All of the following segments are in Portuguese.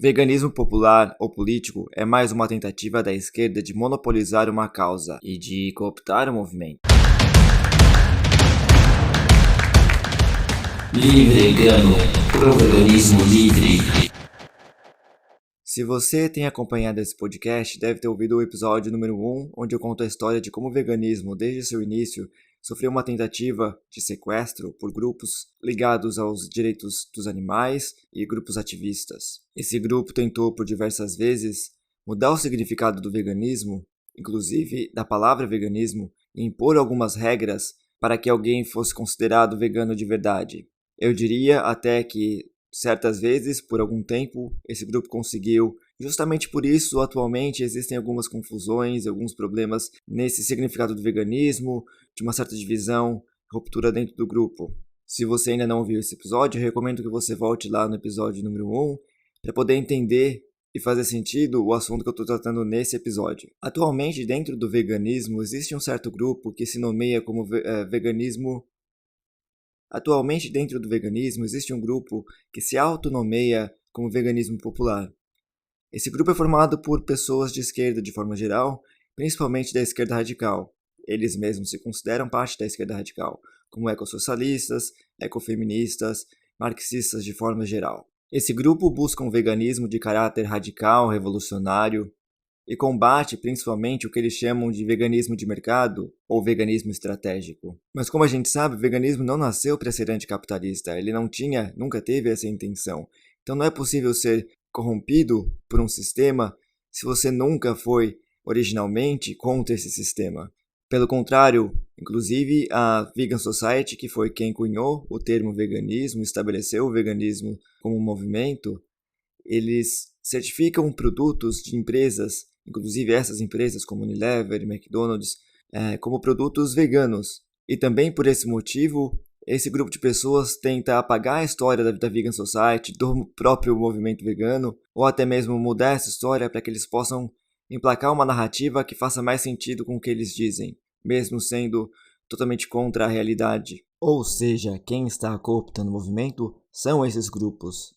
Veganismo popular ou político é mais uma tentativa da esquerda de monopolizar uma causa e de cooptar o movimento. Livre Vegano, pro veganismo livre. Se você tem acompanhado esse podcast, deve ter ouvido o episódio número 1, onde eu conto a história de como o veganismo, desde seu início, sofreu uma tentativa de sequestro por grupos ligados aos direitos dos animais e grupos ativistas. Esse grupo tentou por diversas vezes mudar o significado do veganismo, inclusive da palavra veganismo, e impor algumas regras para que alguém fosse considerado vegano de verdade. Eu diria até que, certas vezes, por algum tempo, esse grupo conseguiu. Justamente por isso, atualmente, existem algumas confusões, alguns problemas nesse significado do veganismo, de uma certa divisão, ruptura dentro do grupo. Se você ainda não ouviu esse episódio, eu recomendo que você volte lá no episódio número 1 para poder entender e fazer sentido o assunto que eu estou tratando nesse episódio. Atualmente, dentro do veganismo, existe um certo grupo que se nomeia como veganismo. Atualmente, dentro do veganismo, existe um grupo que se autonomeia como veganismo popular. Esse grupo é formado por pessoas de esquerda de forma geral, principalmente da esquerda radical. Eles mesmos se consideram parte da esquerda radical, como ecossocialistas, ecofeministas, marxistas de forma geral. Esse grupo busca um veganismo de caráter radical, revolucionário, e combate principalmente o que eles chamam de veganismo de mercado ou veganismo estratégico. Mas como a gente sabe, o veganismo não nasceu para ser anticapitalista, ele nunca teve essa intenção. Então não é possível ser corrompido por um sistema se você nunca foi originalmente contra esse sistema. Pelo contrário, inclusive a Vegan Society, que foi quem cunhou o termo veganismo, estabeleceu o veganismo como um movimento, eles certificam produtos de empresas, inclusive essas empresas como Unilever e McDonald's, como produtos veganos. E também por esse motivo, esse grupo de pessoas tenta apagar a história da Vegan Society, do próprio movimento vegano, ou até mesmo mudar essa história para que eles possam emplacar uma narrativa que faça mais sentido com o que eles dizem, mesmo sendo totalmente contra a realidade. Ou seja, quem está cooptando o movimento são esses grupos.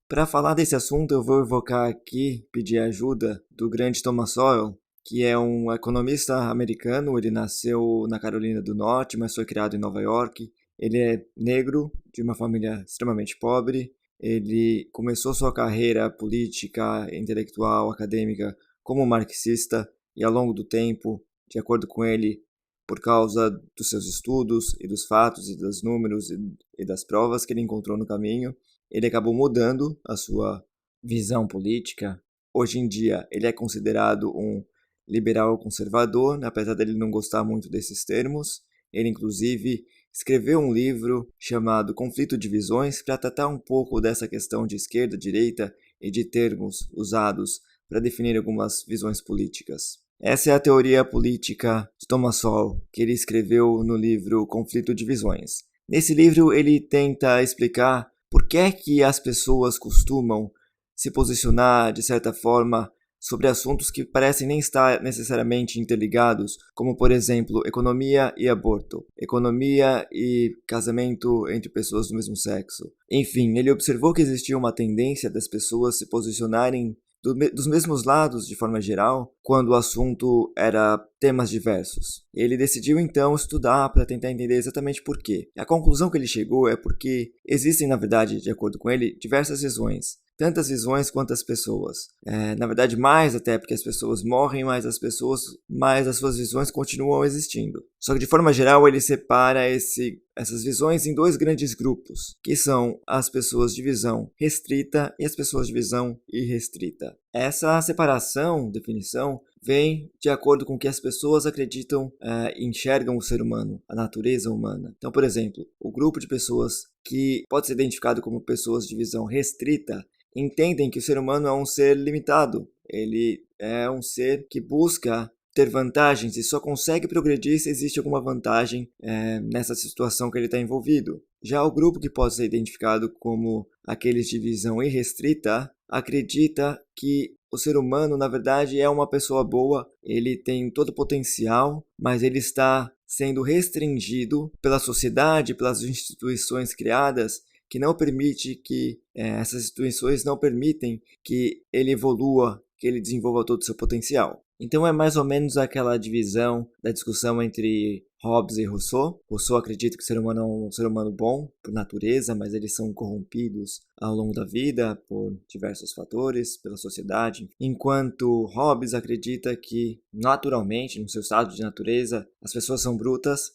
Para falar desse assunto, eu vou evocar aqui, pedir ajuda do grande Thomas Sowell, que é um economista americano. Ele nasceu na Carolina do Norte, mas foi criado em Nova York. Ele é negro, de uma família extremamente pobre. Ele começou sua carreira política, intelectual, acadêmica como marxista e, ao longo do tempo, de acordo com ele, por causa dos seus estudos e dos fatos e dos números e das provas que ele encontrou no caminho, ele acabou mudando a sua visão política. Hoje em dia, ele é considerado um liberal conservador, apesar dele não gostar muito desses termos. Ele, inclusive, escreveu um livro chamado Conflito de Visões para tratar um pouco dessa questão de esquerda, direita e de termos usados para definir algumas visões políticas. Essa é a teoria política de Thomas Sowell, que ele escreveu no livro Conflito de Visões. Nesse livro, ele tenta explicar por que é que as pessoas costumam se posicionar, de certa forma, sobre assuntos que parecem nem estar necessariamente interligados, como, por exemplo, economia e aborto, economia e casamento entre pessoas do mesmo sexo. Enfim, ele observou que existia uma tendência das pessoas se posicionarem dos mesmos lados, de forma geral, quando o assunto era temas diversos. Ele decidiu, então, estudar para tentar entender exatamente por quê. A conclusão que ele chegou é porque existem, na verdade, de acordo com ele, diversas visões. Tantas visões quanto as pessoas. Na verdade, mais até, porque as pessoas morrem, mas as suas visões continuam existindo. Só que, de forma geral, ele separa essas visões em dois grandes grupos, que são as pessoas de visão restrita e as pessoas de visão irrestrita. Essa separação, definição, vem de acordo com o que as pessoas acreditam e enxergam o ser humano, a natureza humana. Então, por exemplo, o grupo de pessoas que pode ser identificado como pessoas de visão restrita entendem que o ser humano é um ser limitado. Ele é um ser que busca ter vantagens e só consegue progredir se existe alguma vantagem nessa situação que ele está envolvido. Já o grupo que pode ser identificado como aqueles de visão irrestrita acredita que o ser humano, na verdade, é uma pessoa boa, ele tem todo o potencial, mas ele está sendo restringido pela sociedade, pelas instituições criadas, que não permite que essas instituições não permitem que ele evolua, que ele desenvolva todo o seu potencial. Então é mais ou menos aquela divisão da discussão entre Hobbes e Rousseau. Rousseau acredita que o ser humano é um ser humano bom por natureza, mas eles são corrompidos ao longo da vida por diversos fatores, pela sociedade, enquanto Hobbes acredita que naturalmente, no seu estado de natureza, as pessoas são brutas,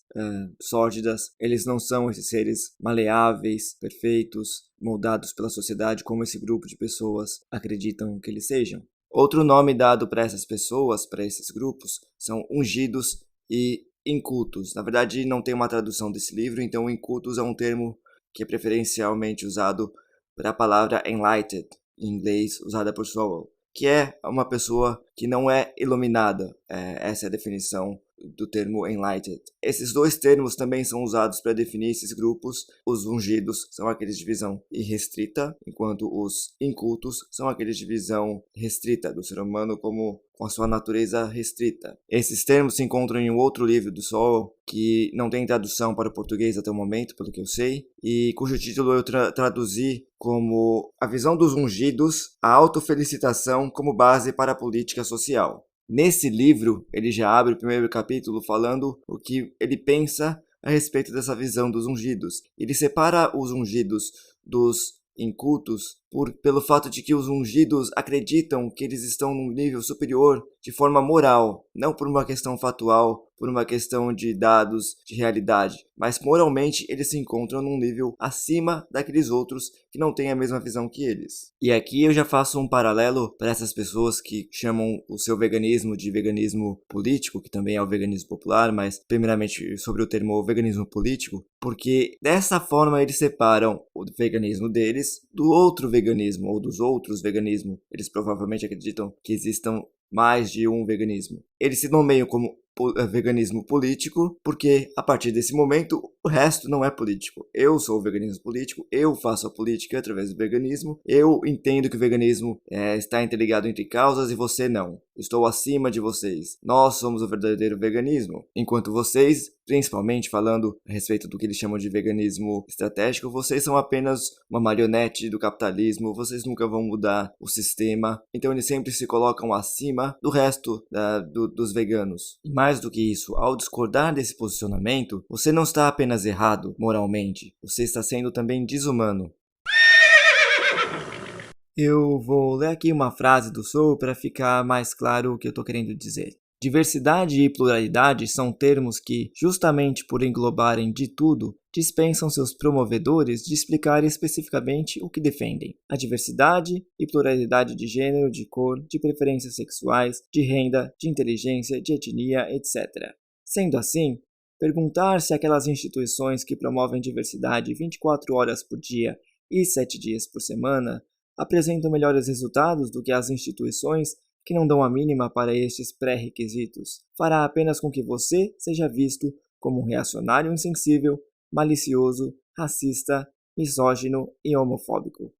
sórdidas, eles não são esses seres maleáveis, perfeitos, moldados pela sociedade como esse grupo de pessoas acreditam que eles sejam. Outro nome dado para essas pessoas, para esses grupos, são ungidos e incultos. Na verdade, não tem uma tradução desse livro, então incultos é um termo que é preferencialmente usado para a palavra enlightened, em inglês, usada por Sowell, que é uma pessoa que não é iluminada. Essa é a definição do termo enlightened. Esses dois termos também são usados para definir esses grupos. Os ungidos são aqueles de visão irrestrita, enquanto os incultos são aqueles de visão restrita do ser humano com a sua natureza restrita. Esses termos se encontram em um outro livro do Sowell, que não tem tradução para o português até o momento, pelo que eu sei, e cujo título eu traduzi como A Visão dos Ungidos, a Autofelicitação como Base para a Política Social. Nesse livro, ele já abre o primeiro capítulo falando o que ele pensa a respeito dessa visão dos ungidos. Ele separa os ungidos dos incultos pelo fato de que os ungidos acreditam que eles estão num nível superior de forma moral, não por uma questão factual, por uma questão de dados, de realidade, mas moralmente eles se encontram num nível acima daqueles outros que não têm a mesma visão que eles. E aqui eu já faço um paralelo para essas pessoas que chamam o seu veganismo de veganismo político, que também é o veganismo popular, mas primeiramente sobre o termo veganismo político, porque dessa forma eles separam o veganismo deles do outro veganismo ou dos outros veganismos. Eles provavelmente acreditam que existam mais de um veganismo. Eles se nomeiam como veganismo político, porque a partir desse momento o resto não é político. Eu sou o veganismo político, eu faço a política através do veganismo, eu entendo que o veganismo está interligado entre causas e você não. Estou acima de vocês. Nós somos o verdadeiro veganismo, enquanto vocês, principalmente falando a respeito do que eles chamam de veganismo estratégico, vocês são apenas uma marionete do capitalismo, vocês nunca vão mudar o sistema, então eles sempre se colocam acima do resto dos veganos. E mais do que isso, ao discordar desse posicionamento, você não está apenas errado moralmente, você está sendo também desumano. Eu vou ler aqui uma frase do Sowell para ficar mais claro o que eu estou querendo dizer. Diversidade e pluralidade são termos que, justamente por englobarem de tudo, dispensam seus promovedores de explicar especificamente o que defendem. A diversidade e pluralidade de gênero, de cor, de preferências sexuais, de renda, de inteligência, de etnia, etc. Sendo assim, perguntar se aquelas instituições que promovem diversidade 24 horas por dia e 7 dias por semana apresentam melhores resultados do que as instituições que não dão a mínima para estes pré-requisitos, fará apenas com que você seja visto como um reacionário insensível, malicioso, racista, misógino e homofóbico.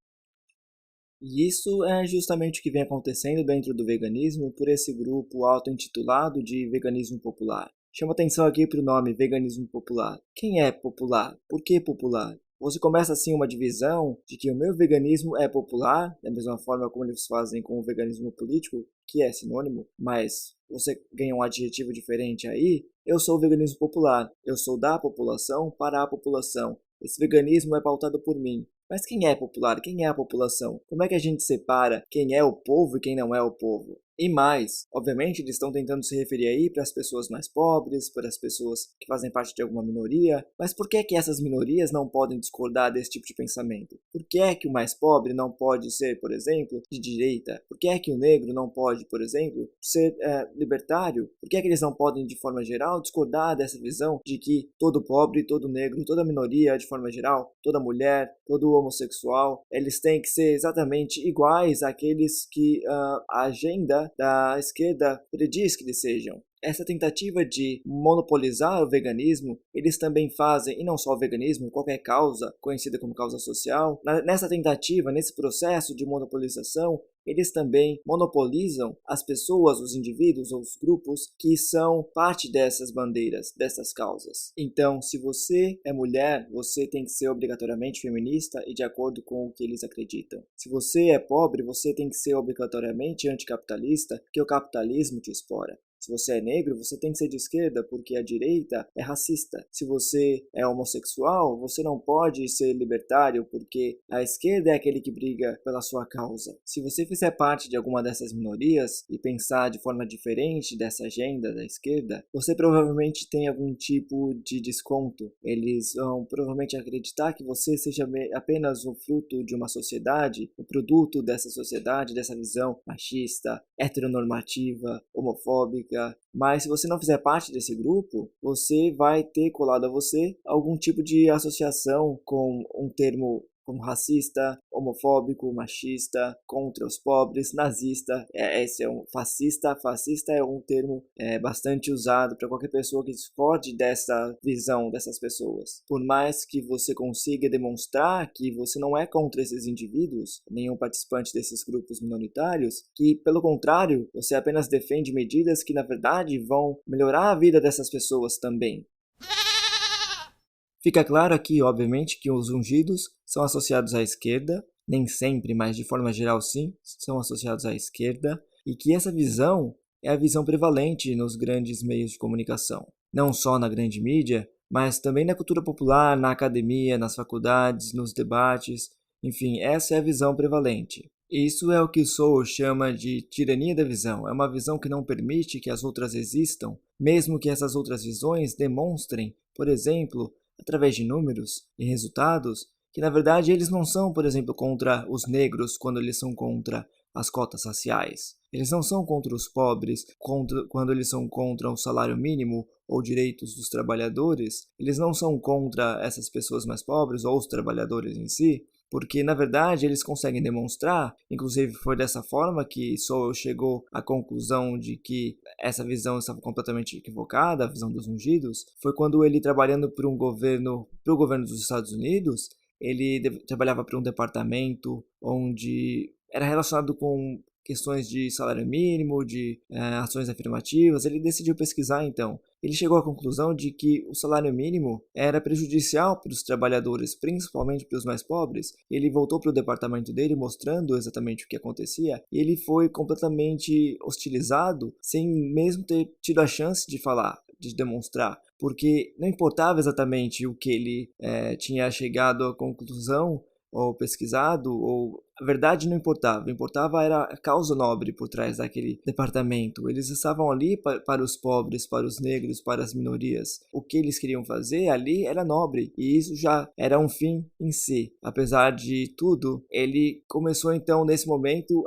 E isso é justamente o que vem acontecendo dentro do veganismo por esse grupo auto-intitulado de veganismo popular. Chama atenção aqui para o nome veganismo popular. Quem é popular? Por que popular? Você começa assim uma divisão de que o meu veganismo é popular, da mesma forma como eles fazem com o veganismo político, que é sinônimo, mas você ganha um adjetivo diferente aí. Eu sou o veganismo popular, eu sou da população para a população. Esse veganismo é pautado por mim. Mas quem é popular? Quem é a população? Como é que a gente separa quem é o povo e quem não é o povo? E mais, obviamente eles estão tentando se referir aí para as pessoas mais pobres, para as pessoas que fazem parte de alguma minoria, mas por que essas minorias não podem discordar desse tipo de pensamento? Por que o mais pobre não pode ser, por exemplo, de direita? Por que o negro não pode, por exemplo, ser libertário? Por que eles não podem, de forma geral, discordar dessa visão de que todo pobre, todo negro, toda minoria, de forma geral, toda mulher, todo homossexual, eles têm que ser exatamente iguais àqueles que a agenda da esquerda prediz que eles sejam? essa tentativa de monopolizar o veganismo, eles também fazem, e não só o veganismo, qualquer causa conhecida como causa social, nessa tentativa, nesse processo de monopolização, eles também monopolizam as pessoas, os indivíduos ou os grupos que são parte dessas bandeiras, dessas causas. Então, se você é mulher, você tem que ser obrigatoriamente feminista e de acordo com o que eles acreditam. Se você é pobre, você tem que ser obrigatoriamente anticapitalista, porque o capitalismo te explora. Se você é negro, você tem que ser de esquerda, porque a direita é racista. Se você é homossexual, você não pode ser libertário, porque a esquerda é aquele que briga pela sua causa. Se você fizer parte de alguma dessas minorias e pensar de forma diferente dessa agenda da esquerda, você provavelmente tem algum tipo de desconto. Eles vão provavelmente acreditar que você seja apenas o fruto de uma sociedade, o produto dessa sociedade, dessa visão machista, heteronormativa, homofóbica. Mas se você não fizer parte desse grupo, você vai ter colado a você algum tipo de associação com um termo como racista, homofóbico, machista, contra os pobres, nazista, esse é um fascista. Fascista é um termo bastante usado para qualquer pessoa que discorde dessa visão dessas pessoas. Por mais que você consiga demonstrar que você não é contra esses indivíduos, nenhum participante desses grupos minoritários, que pelo contrário, você apenas defende medidas que na verdade vão melhorar a vida dessas pessoas também. Fica claro aqui, obviamente, que os ungidos são associados à esquerda, nem sempre, mas de forma geral sim, são associados à esquerda, e que essa visão é a visão prevalente nos grandes meios de comunicação. Não só na grande mídia, mas também na cultura popular, na academia, nas faculdades, nos debates, enfim, essa é a visão prevalente. Isso é o que Sowell chama de tirania da visão. É uma visão que não permite que as outras existam, mesmo que essas outras visões demonstrem, por exemplo, através de números e resultados, que na verdade eles não são, por exemplo, contra os negros quando eles são contra as cotas raciais. Eles não são contra os pobres quando eles são contra o salário mínimo ou direitos dos trabalhadores. Eles não são contra essas pessoas mais pobres ou os trabalhadores em si, porque na verdade eles conseguem demonstrar, inclusive foi dessa forma que Sowell chegou à conclusão de que essa visão estava completamente equivocada, a visão dos ungidos, foi quando ele, trabalhando para o governo dos Estados Unidos, ele trabalhava para um departamento onde era relacionado com questões de salário mínimo, de ações afirmativas. Ele decidiu pesquisar então. Ele chegou à conclusão de que o salário mínimo era prejudicial para os trabalhadores, principalmente para os mais pobres. Ele voltou para o departamento dele mostrando exatamente o que acontecia e ele foi completamente hostilizado sem mesmo ter tido a chance de falar, de demonstrar, porque não importava exatamente o que ele tinha chegado à conclusão ou pesquisado, ou a verdade não importava, o que importava era a causa nobre por trás daquele departamento. Eles estavam ali para os pobres, para os negros, para as minorias. O que eles queriam fazer ali era nobre, e isso já era um fim em si. Apesar de tudo, ele começou então nesse momento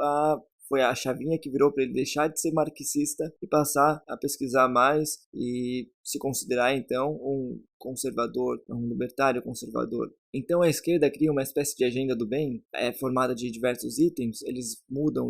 foi a chavinha que virou para ele deixar de ser marxista e passar a pesquisar mais e se considerar então um conservador, um libertário conservador. Então a esquerda cria uma espécie de agenda do bem, formada de diversos itens, eles mudam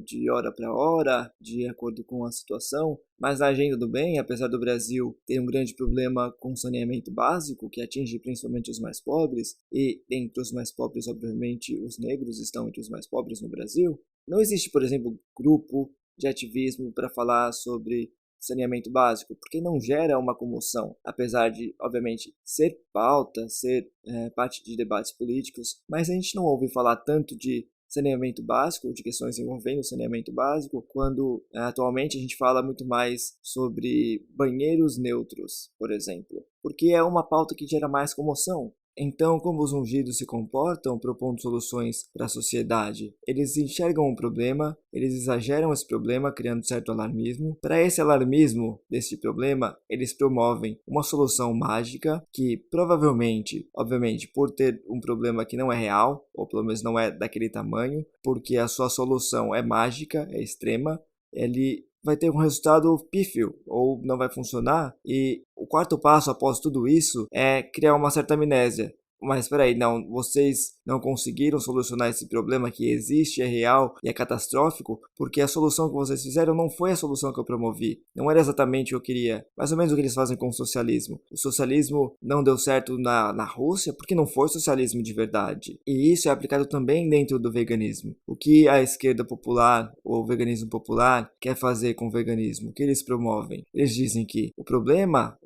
de hora para hora, de acordo com a situação, mas a agenda do bem, apesar do Brasil ter um grande problema com saneamento básico, que atinge principalmente os mais pobres, e entre os mais pobres, obviamente, os negros estão entre os mais pobres no Brasil, não existe, por exemplo, grupo de ativismo para falar sobre saneamento básico, porque não gera uma comoção, apesar de, obviamente, ser pauta, ser parte de debates políticos, mas a gente não ouve falar tanto de saneamento básico, de questões envolvendo saneamento básico, quando atualmente a gente fala muito mais sobre banheiros neutros, por exemplo, porque é uma pauta que gera mais comoção. Então, como os ungidos se comportam propondo soluções para a sociedade? Eles enxergam um problema, eles exageram esse problema, criando certo alarmismo. Para esse alarmismo desse problema, eles promovem uma solução mágica que provavelmente, obviamente, por ter um problema que não é real, ou pelo menos não é daquele tamanho, porque a sua solução é mágica, é extrema, ele vai ter um resultado pífio ou não vai funcionar, e o quarto passo após tudo isso é criar uma certa amnésia. Mas espera aí, não, vocês não conseguiram solucionar esse problema que existe, é real e é catastrófico, porque a solução que vocês fizeram não foi a solução que eu promovi. Não era exatamente o que eu queria. Mais ou menos o que eles fazem com o socialismo. O socialismo não deu certo na Rússia porque não foi socialismo de verdade. E isso é aplicado também dentro do veganismo. O que a esquerda popular, ou o veganismo popular, quer fazer com o veganismo? O que eles promovem? Eles dizem que o problema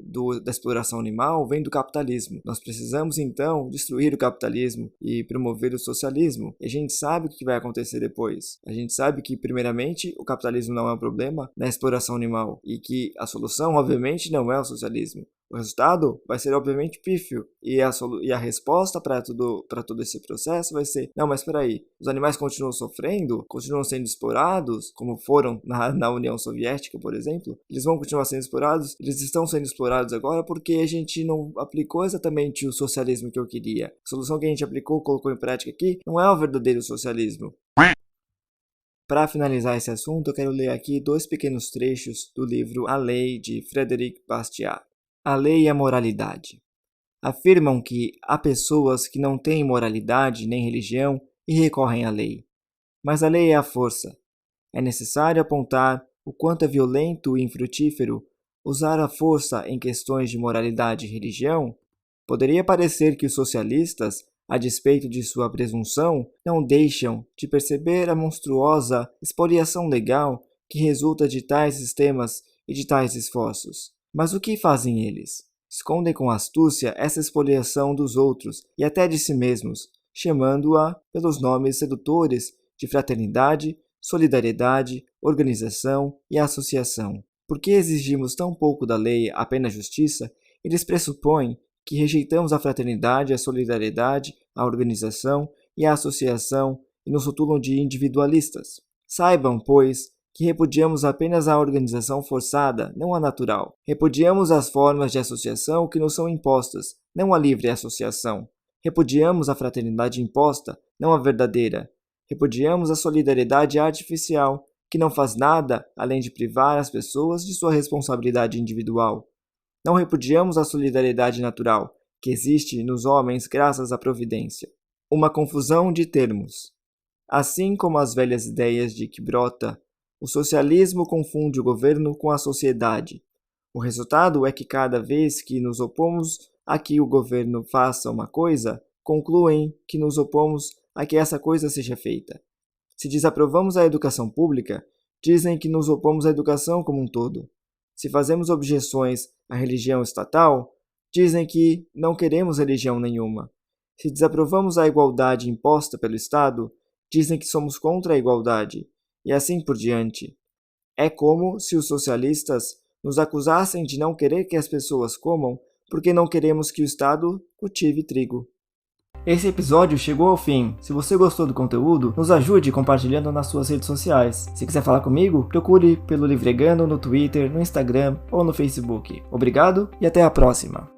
da exploração animal vem do capitalismo. Nós precisamos então destruir o capitalismo e promover o socialismo. E a gente sabe o que vai acontecer depois. A gente sabe que, primeiramente, o capitalismo não é um problema na exploração animal e que a solução, obviamente, não é o socialismo. O resultado vai ser, obviamente, pífio. E a resposta para todo esse processo vai ser: não, mas espera aí, os animais continuam sofrendo, continuam sendo explorados, como foram na União Soviética, por exemplo. Eles vão continuar sendo explorados, eles estão sendo explorados agora porque a gente não aplicou exatamente o socialismo que eu queria. A solução que a gente aplicou, colocou em prática aqui, não é o verdadeiro socialismo. Para finalizar esse assunto, eu quero ler aqui 2 pequenos trechos do livro A Lei, de Frédéric Bastiat. A lei e a moralidade. Afirmam que há pessoas que não têm moralidade nem religião e recorrem à lei. Mas a lei é a força. É necessário apontar o quanto é violento e infrutífero usar a força em questões de moralidade e religião. Poderia parecer que os socialistas, a despeito de sua presunção, não deixam de perceber a monstruosa expoliação legal que resulta de tais sistemas e de tais esforços. Mas o que fazem eles? Escondem com astúcia essa expoliação dos outros e até de si mesmos, chamando-a pelos nomes sedutores de fraternidade, solidariedade, organização e associação. Por que exigimos tão pouco da lei apenas justiça? Eles pressupõem que rejeitamos a fraternidade, a solidariedade, a organização e a associação e nos rotulam de individualistas. Saibam, pois, que repudiamos apenas a organização forçada, não a natural. Repudiamos as formas de associação que nos são impostas, não a livre associação. Repudiamos a fraternidade imposta, não a verdadeira. Repudiamos a solidariedade artificial, que não faz nada além de privar as pessoas de sua responsabilidade individual. Não repudiamos a solidariedade natural, que existe nos homens graças à providência. Uma confusão de termos. Assim como as velhas ideias de que brota, o socialismo confunde o governo com a sociedade. O resultado é que cada vez que nos opomos a que o governo faça uma coisa, concluem que nos opomos a que essa coisa seja feita. Se desaprovamos a educação pública, dizem que nos opomos à educação como um todo. Se fazemos objeções à religião estatal, dizem que não queremos religião nenhuma. Se desaprovamos a igualdade imposta pelo Estado, dizem que somos contra a igualdade. E assim por diante. É como se os socialistas nos acusassem de não querer que as pessoas comam porque não queremos que o Estado cultive trigo. Esse episódio chegou ao fim. Se você gostou do conteúdo, nos ajude compartilhando nas suas redes sociais. Se quiser falar comigo, procure pelo Livregando no Twitter, no Instagram ou no Facebook. Obrigado e até a próxima!